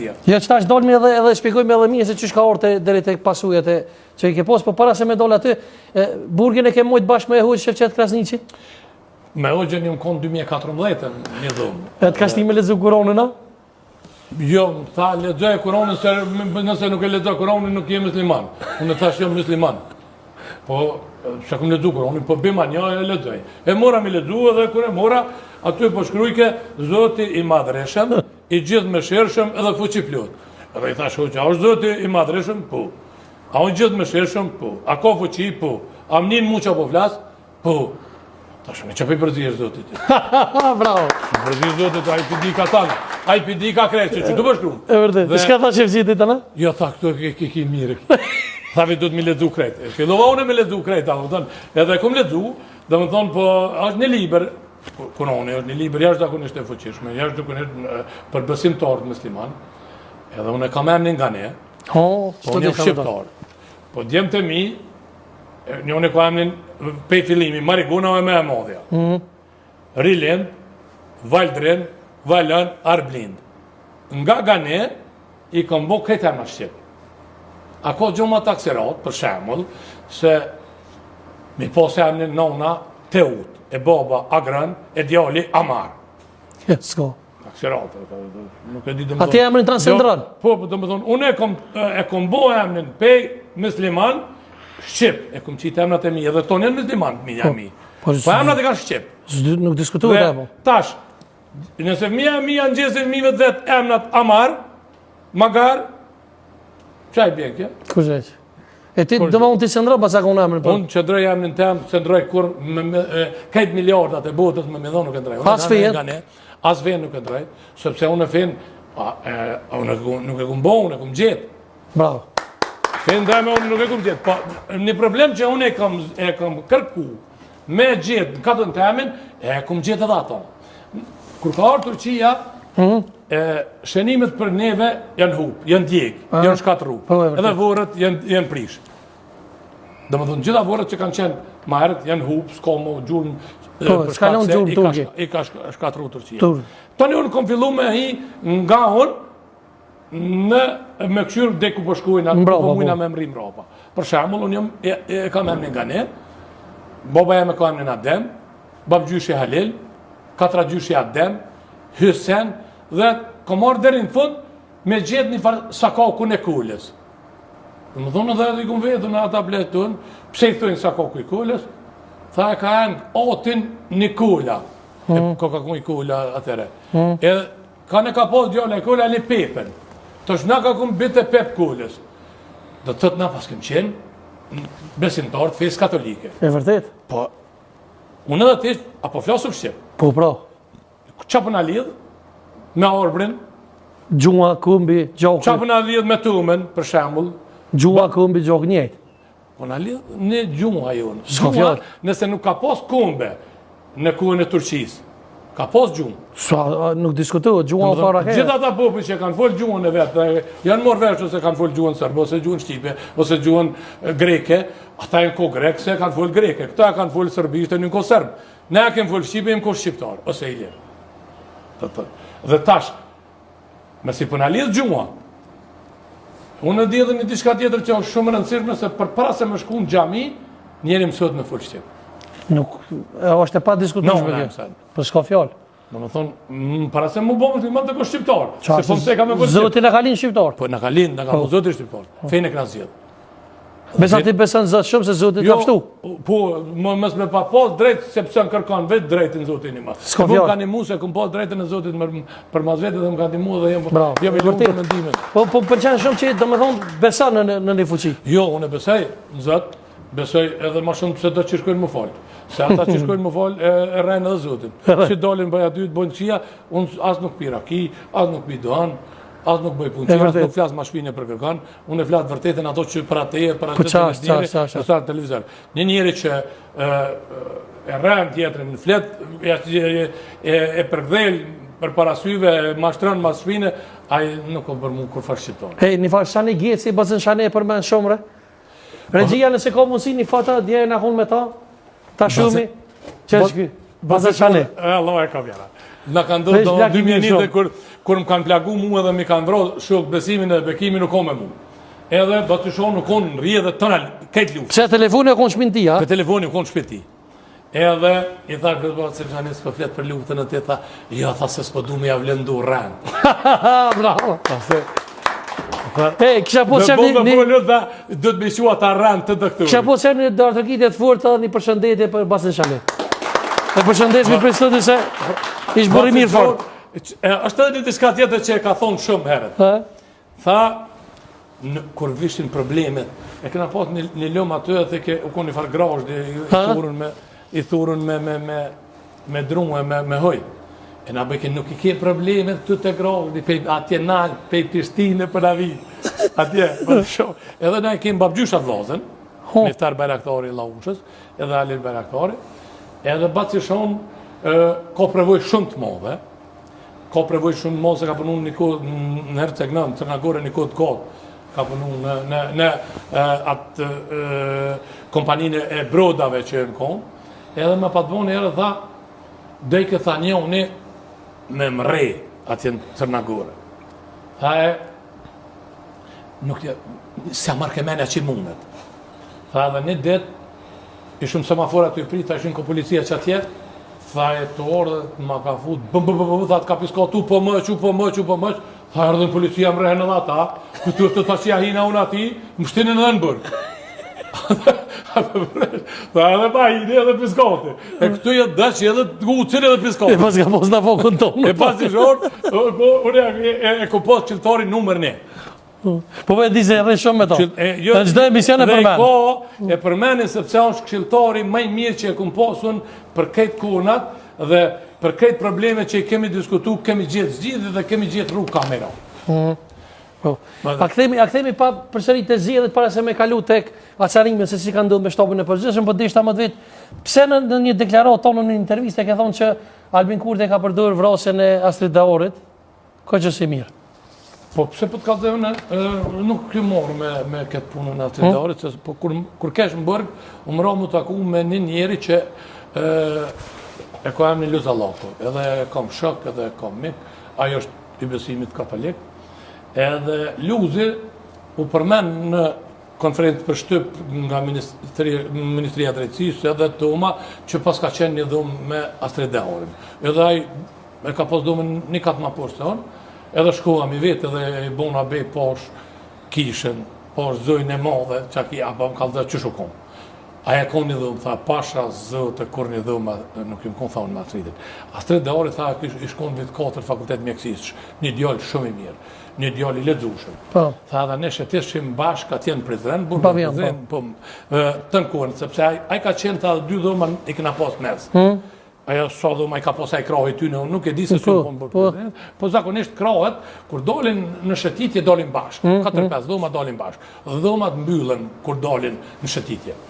drejtësia. Jo, që tash dolmi edhe shpjegojmë edhe mirë se çish ka orte deri tek pasujat që i ke pas, por para se me dol aty, burgin e ke mujt bashkë me Hoxhë Shevçet Krasniqi? Me Hoxhën jam kon 2014 një dhomë. E të ka shti me lexu Kur'anin, a? Jo, tha lexoj Kur'anin se nëse nuk e lexoj Kur'anin nuk je musliman. Unë thash jam musliman. Po sa kum lexu Kur'anin, po bëma një e lexoj. E mora me lexu edhe kur e mora aty po shkruajke Zoti i Madhreshëm, i gjithë mëshirshëm edhe fuqi plot. Edhe i thash Hoxha, është Zoti i Madhreshëm? Po. A unë gjithë mëshirshëm? Po. A ka fuqi? Po. A mnin mu çapo flas? Po. Tash me çapi përzihesh Zotit. Bravo. Përzihesh Zotit, ai pidi ka tan. Ai pidi ka kreçë, çu do bësh këtu? E vërtet. Çka tha Shevçeti tani? Jo, tha këtu ke mirë. Tha vetë do të më lexu krejt. Fillova unë me lexu krejt, domethënë, edhe kum lexu, domethënë po është në libër, Kur'ani është në libër jashtëzakonisht e fuqishëm, jashtëzakonisht për besimtar musliman. Edhe unë kam emrin nga ne. Po unë jam shqiptar. Po djemtë mi, unë kam emrin pe fillimi, Mariguna me e modhja. Rilend, Valdren, Valën, Arblind. Nga Gane i kam bo këtë emra shqip. A ka gjuma takserat, për shembull, se mi pas emrin nona Teut, e baba Agran, e djali Amar. S'ka. Takserat, nuk e di dhe më thonë. Ati emrin transcendral? Po, dhe më thonë, unë e kom bo emrin pej musliman shqip. E kom qitë emrat e mi, edhe tonë janë musliman, minja mi. Po emrat e ka shqip. Nuk diskutuar e po. Tash, nëse mija në gjesin mive dhe emrat Amar, Magar, qaj bjen kja? Kusheq. E ti do më unë t'i qëndroj pas akon emrin për? Unë qëndroj emrin tem, qëndroj kur kajt miliardat e botës me midhon nuk e ndroj. Pas fejet? As fejet nuk e ndroj, sepse unë e fen, nuk e kum bo, unë e kum gjetë. Bravo. Fen dhe me unë nuk e kum gjetë. Po, një problem që unë e kam kërku me gjetë në katën temin, e kum gjetë edhe ato. Kur ka arë Turqia, shënimet për neve janë hup, janë djeg, janë shkatru, edhe vorët janë prish. Dhe më thënë, gjitha vorët që kanë qenë ma herët janë hup, s'ka më gjurëm, për shkak se i ka shkatru Turqia. Tani unë kom fillu me hi nga unë me këshyrë dhe ku përshkujna, ku mujna me mrim ropa. Për shembull, unë e kam emnin nga ne, baba jeme ka emnin Adem, bab gjyshi Halil, katra gjyshi Adem, Hysen, dhe ka marrë deri në fund me gjetë një farë sakaku në kullës. Dhe më thonë edhe i kumë vetë në ata bletën, pse i thujnë sakaku i kullës, tha e ka enë otin një kulla, ka ku i kulla atëre. Edhe ka në ka posë djole i kulla një pepen, të është na ka kumë bitë e pep kullës. Dhe të tëtë na pas këmë qenë besimtarë të fesë katolike. E vërtet? Po, unë edhe ti, apo flasë shqip? Po, pra. Qa për në lidhë? Me orbrin. Gjua, kumbi, gjokë. Qa për në lidhë me tumen, për shembull? Gjua, kumbi, gjokë njëjtë. Po në lidhë një gjua jonë. Gjua, nëse nuk ka pos kumbe në kuën e Turqisë, ka pos gjumë. Nuk diskutohet, gjua o para herë. Gjitha ta popi që kanë folë gjuën e vetë, janë morë vesh ose kanë folë gjuën sërbë, ose gjuën shqipe, ose gjuën greke, ata e në ko greke, se kanë folë greke, këta e kanë folë sërbishtë, e në ko sërbë. Ne e kemë folë shqipe, e më ko shqiptarë, ose i lirë. Dhe tash, me si përna lidhë gjua, unë e di edhe një diçka tjetër që është shumë rëndësishme se për para se me shku në gjami, njeri mësot me full shqip. Nuk, është e pa diskutueshme kjo. Për s'ka fjallë. Më në thonë, para se mu bëmë musliman të ko shqiptar. Se po mëse ka me full shqip. Zotin e kalin shqiptar. Po në kalin, në ka mu zotin shqiptar. Fejnë e këna zjedhë. Besa ti beson zot shumë se Zoti ka pështu. Po, mos me pa pas drejt sepse në kërkon vetë drejtin Zotin i madh. Po kanë mua se kum pas drejtën e Zotit për mas vetë dhe më kanë ndihmuar dhe jam i lumtur me mendimin. Po pëlqen shumë që domethënë beson në një fuqi. Jo, unë besoj në Zot, besoj edhe më shumë se do të shkojnë më fal. Se ata që shkojnë më fal e rrenë edhe Zotin. Si dolin bëj aty të bojnë xhia, unë as nuk pi raki, as nuk pi doan. As nuk bëj punë, as nuk flas ma shpinë për kërkan, unë e flas vërtetën ato që për atë për atë në televizor. Një njeri që e rën tjetrin në flet, e përgdhel për parasyve, mashtron ma shpinë, ai nuk ka për mua kur fal shqiptar. Hey, një fal shani gjeci, bazën shani për më shumre. Regjia nëse ka mundsi një fata dje na hun me ta. Ta shumë. Çesh ky. Bazën shani. Allah e ka vjera. Na kanë ndodhur do 2001 kur më kanë plagu mua dhe më kanë vrarë shok besimin e bekimin nuk ka me mua. Edhe batyshon nuk konë rrje dhe tëna këtë luftë. Pse telefoni e konë shpinë ti, a? Për telefoni konë shpinë ti. Edhe i tha këtë Selxhani s'po flet për luftën e ti, tha, ja tha se s'po du me ja vlendu rrend. Bravo. Kisha po do të më shua ta rrend të doktorit. Kisha po një dartëkitje të fortë një përshëndetje për Basin Shali. E përshëndesmi për studio se ish burri mirë fort. Është edhe diçka tjetër që e ka thonë shumë herët. Tha, kur vishin problemet, e kena pas një lëmë aty dhe u konë një farë grashtë, i thurën me drume, me hoj. E na bëjke nuk i ke problemet të të grashtë, atje nalë, pej Prishtinë për avi. Atje, për shumë. Edhe na i kemë babgjyshat vllazën, Miftar Bajraktari i Llaushës, edhe Alir Bajraktari, edhe Batsishon ka prevoj shumë të madhe, ka prevoj shumë të madhe se ka punu një kohë në Hercegnan, në Crnagore një kohë të kohë, ka punu në atë kompaninë e brodave që në kohë, edhe me patboni edhe tha, dejke tha një unë me mre atje në Crnagore. Tha nuk se marrë kemenja që mundet. Tha edhe një dit, ishëm semafora të i prita, ishin ko policia që atje, tha e të orë dhe ma ka fut, tha të ka piskatu, po mëq, tha erdhen policia më rehen edhe ata, këtu të tha që ja hina unë ati, më shtinin edhe në bërë. Tha edhe pa hini edhe piskati. E këtu jetë dëqë edhe të gucin edhe piskati. E pas ka pos në fokën tonë. E pas i shorë, unë e ku pos qiltari numër 1. Po me di se edhe shumë me to. Në çdo emision e përmen. E përmenin sepse është këshilltari më i mirë që e kum pasun për këtë kunat dhe për këtë probleme që i kemi diskutu, kemi gjithë zgjidhje dhe kemi gjithë rrugë kamera. A kthemi pa përsëri të zgjedhjet para se me kalu tek acarime se si ka ndodhur me shtapin e përgjithshëm, po dishta më të vit. Pse në një deklaratë tonë në një intervistë ke thonë që Albin Kurti ka përdorur vrasjen e Astrid Daorit? Ka që si mirë. Po pse po të ka dhënë, nuk kjo morë me këtë punën e Astrid Daorit, po kur kesh në Burg, u mëra mu taku me një njeri që e ka emrin Luzallako, edhe kam shok, edhe kam mik, ajo është i besimit katolik. Edhe Luzi u përmen në konferencë për shtyp nga Ministria e Drejtësisë edhe Toma që pas ka qenë një dhumë me Astrid Daorin. Edhe ai e ka pas dhumën një katë ma poshtë se unë, edhe shkoham i vetë edhe i bona bej posh kishën, posh zojnë e madhe, që aki apo më kalë dhe që shukom. Aja konë një dhumë, tha, pasha zëtë kur një dhumë, nuk ju më konë thonë me Astridin. Astrid Daori tha, i shkonë vitë 4 fakultet mjekësisë, një djallë shumë i mirë, një djallë i ledzushëm. Tha dhe ne shetishim bashkë atje në Prizren, të në kohën, sepse aj ka qenë tha 2 dhumë i këna pas mes. Aja sa dhumë i ka pas aj krahe ty në unë, nuk e di se su konë bërë Prizren, po zakonisht krahet, kur dolin në shëtitje, dolin bashkë, 4-5 dhuma dolin bashkë, dhumat mbyllen kur dolin në shëtitje.